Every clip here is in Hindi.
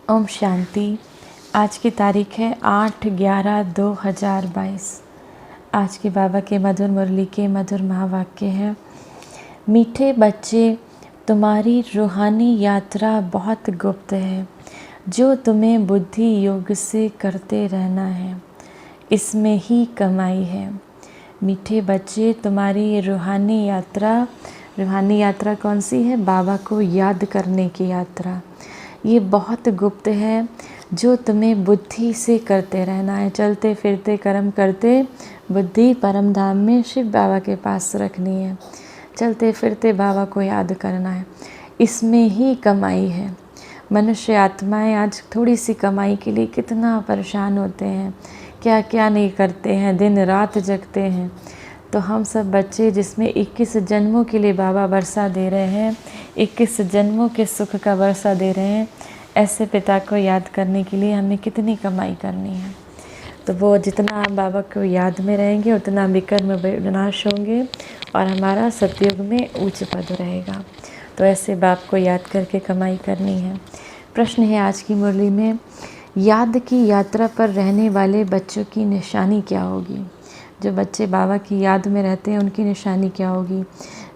ओम शांति। आज की तारीख है 8/11/2022। आज के बाबा के मधुर मुरली के मधुर महावाक्य है, मीठे बच्चे, तुम्हारी रूहानी यात्रा बहुत गुप्त है, जो तुम्हें बुद्धि योग से करते रहना है, इसमें ही कमाई है। मीठे बच्चे, तुम्हारी रूहानी यात्रा कौन सी है? बाबा को याद करने की यात्रा। ये बहुत गुप्त है, जो तुम्हें बुद्धि से करते रहना है। चलते फिरते कर्म करते बुद्धि परम धाम में शिव बाबा के पास रखनी है। चलते फिरते बाबा को याद करना है, इसमें ही कमाई है। मनुष्य आत्माएं आज थोड़ी सी कमाई के लिए कितना परेशान होते हैं, क्या क्या नहीं करते हैं, दिन रात जगते हैं। तो हम सब बच्चे जिसमें 21 जन्मों के लिए बाबा वर्षा दे रहे हैं, 21 जन्मों के सुख का वर्षा दे रहे हैं, ऐसे पिता को याद करने के लिए हमें कितनी कमाई करनी है। तो वो जितना हम बाबा को याद में रहेंगे उतना विकर्म विनाश होंगे और हमारा सतयुग में उच्च पद रहेगा। तो ऐसे बाप को याद करके कमाई करनी है। प्रश्न है आज की मुरली में, याद की यात्रा पर रहने वाले बच्चों की निशानी क्या होगी? जो बच्चे बाबा की याद में रहते हैं उनकी निशानी क्या होगी?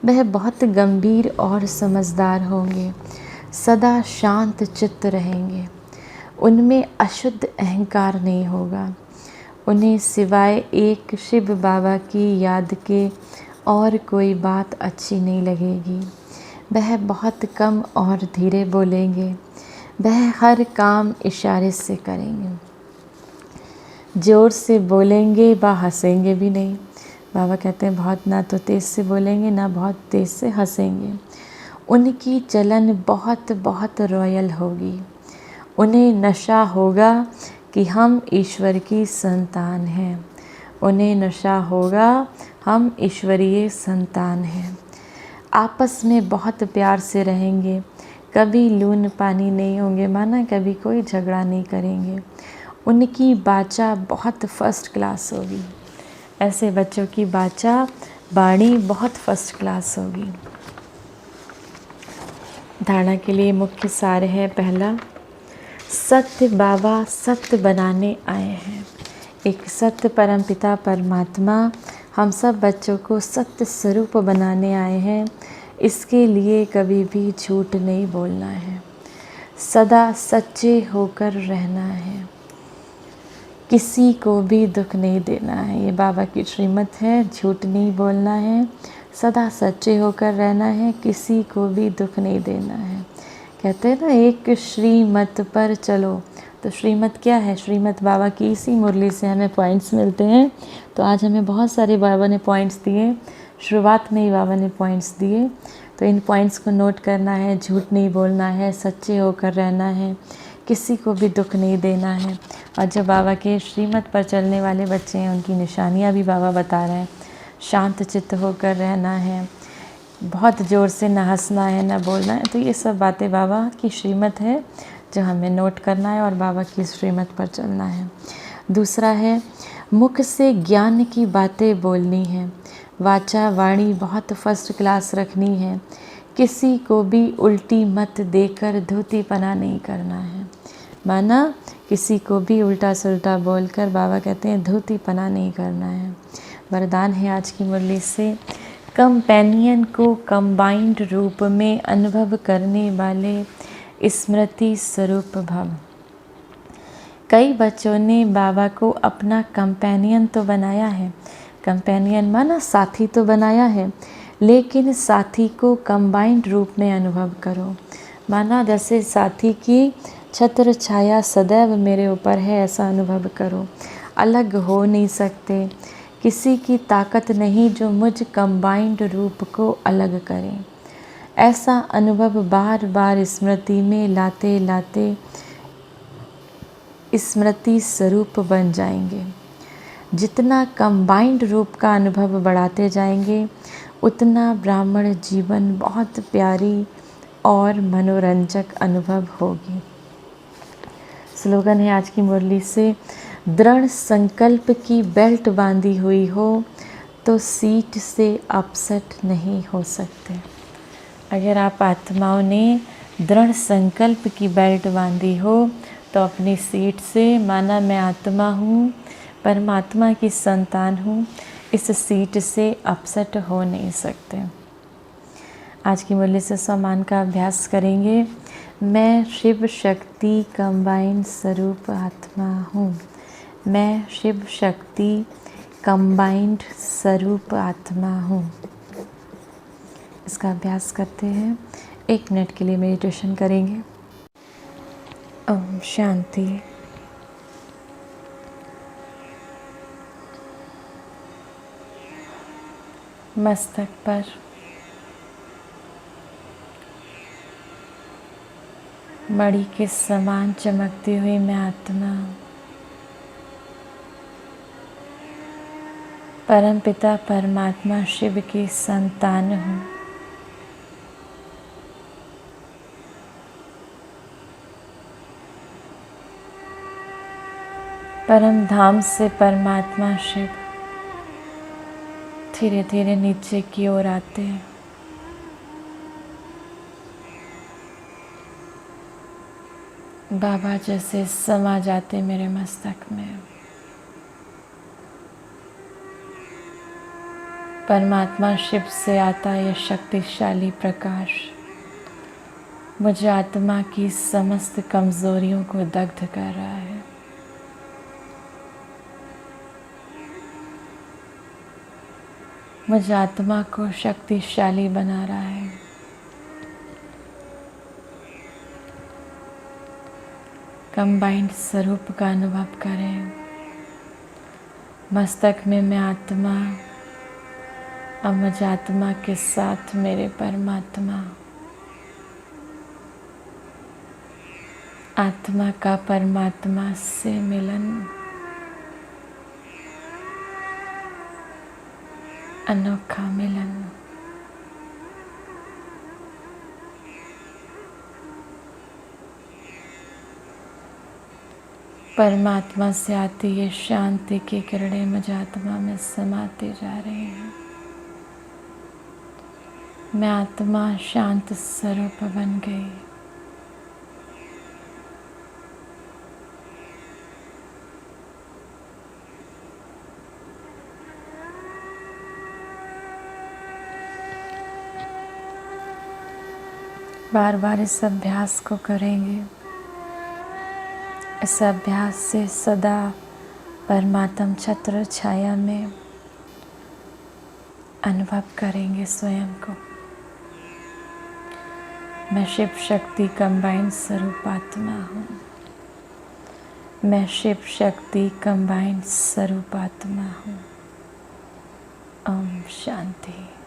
वह बहुत गंभीर और समझदार होंगे, सदा शांत चित्त रहेंगे, उनमें अशुद्ध अहंकार नहीं होगा, उन्हें सिवाय एक शिव बाबा की याद के और कोई बात अच्छी नहीं लगेगी। वह बहुत कम और धीरे बोलेंगे, वह हर काम इशारे से करेंगे, ज़ोर से बोलेंगे व हंसेंगे भी नहीं। बाबा कहते हैं बहुत ना तो तेज़ से बोलेंगे ना बहुत तेज़ से हंसेंगे। उनकी चलन बहुत बहुत रॉयल होगी। उन्हें नशा होगा कि हम ईश्वर की संतान हैं। उन्हें नशा होगा हम ईश्वरीय संतान हैं। आपस में बहुत प्यार से रहेंगे, कभी लून पानी नहीं होंगे, माना कभी कोई झगड़ा नहीं करेंगे। उनकी बाचा बहुत फर्स्ट क्लास होगी। ऐसे बच्चों की वाणी बहुत फर्स्ट क्लास होगी। धारणा के लिए मुख्य सार है, पहला, सत्य बाबा सत्य बनाने आए हैं। एक सत्य परमपिता परमात्मा हम सब बच्चों को सत्य स्वरूप बनाने आए हैं। इसके लिए कभी भी झूठ नहीं बोलना है, सदा सच्चे होकर रहना है, किसी को भी दुख नहीं देना है। ये बाबा की श्रीमत है, झूठ नहीं बोलना है, सदा सच्चे होकर रहना है, किसी को भी दुख नहीं देना है। कहते हैं ना, एक श्रीमत पर चलो। तो श्रीमत क्या है? श्रीमत बाबा की इसी मुरली से हमें पॉइंट्स मिलते हैं। तो आज हमें बहुत सारे बाबा ने पॉइंट्स दिए, शुरुआत में ही बाबा ने पॉइंट्स दिए। तो इन पॉइंट्स को नोट करना है, झूठ नहीं बोलना है, सच्चे होकर रहना है, किसी को भी दुख नहीं देना है। और जो बाबा के श्रीमत पर चलने वाले बच्चे हैं उनकी निशानियाँ भी बाबा बता रहे हैं। शांत चित्त होकर रहना है, बहुत ज़ोर से ना हंसना है ना बोलना है। तो ये सब बातें बाबा की श्रीमत है जो हमें नोट करना है और बाबा की श्रीमत पर चलना है। दूसरा है, मुख से ज्ञान की बातें बोलनी है, वाचा वाणी बहुत फर्स्ट क्लास रखनी है, किसी को भी उल्टी मत देकर धूतीपना नहीं करना है। माना किसी को भी उल्टा सुल्टा बोलकर बाबा कहते हैं धूतीपना नहीं करना है। वरदान है आज की मुरली से, कंपेनियन को कंबाइंड रूप में अनुभव करने वाले स्मृति स्वरूप भव। कई बच्चों ने बाबा को अपना कंपेनियन तो बनाया है, कंपेनियन माना साथी तो बनाया है, लेकिन साथी को कंबाइंड रूप में अनुभव करो। माना जैसे साथी की छत्र छाया सदैव मेरे ऊपर है, ऐसा अनुभव करो। अलग हो नहीं सकते, किसी की ताकत नहीं जो मुझ कंबाइंड रूप को अलग करे। ऐसा अनुभव बार बार स्मृति में लाते लाते स्मृति स्वरूप बन जाएंगे। जितना कंबाइंड रूप का अनुभव बढ़ाते जाएंगे उतना ब्राह्मण जीवन बहुत प्यारी और मनोरंजक अनुभव होगी। स्लोगन है आज की मुरली से, दृढ़ संकल्प की बेल्ट बांधी हुई हो तो सीट से अपसेट नहीं हो सकते। अगर आप आत्माओं ने दृढ़ संकल्प की बेल्ट बांधी हो तो अपनी सीट से माना मैं आत्मा हूँ, परमात्मा की संतान हूँ, इस सीट से अपसेट हो नहीं सकते। आज की मुरली से सम्मान का अभ्यास करेंगे। मैं शिव शक्ति कंबाइंड स्वरूप आत्मा हूँ। मैं शिव शक्ति कंबाइंड स्वरूप आत्मा हूँ। इसका अभ्यास करते हैं। 1 मिनट के लिए मेडिटेशन करेंगे। ओम शांति। मस्तक पर मणि के समान चमकती हुई मैं आत्मा परमपिता परमात्मा शिव की संतान हूँ। परम धाम से परमात्मा शिव धीरे धीरे नीचे की ओर आते हैं। बाबा जैसे समा जाते मेरे मस्तक में। परमात्मा शिव से आता यह शक्तिशाली प्रकाश मुझे आत्मा की समस्त कमजोरियों को दग्ध कर रहा है। मुझे आत्मा को शक्तिशाली बना रहा है। कंबाइंड स्वरूप का अनुभव करें। मस्तक में मैं आत्मा और मुझे आत्मा के साथ मेरे परमात्मा। आत्मा का परमात्मा से मिलन, अनोखा मिलन। परमात्मा से आती ये शांति की किरणें मुझे आत्मा में समाती जा रही हैं। मैं आत्मा शांत स्वरूप बन गई। बार बार इस अभ्यास को करेंगे। इस अभ्यास से सदा परमात्म छत्र छाया में अनुभव करेंगे स्वयं को। मैं शिव शक्ति कंबाइंड स्वरूप आत्मा हूँ। मैं शिव शक्ति कंबाइंड स्वरूप आत्मा हूँ। ओम शांति।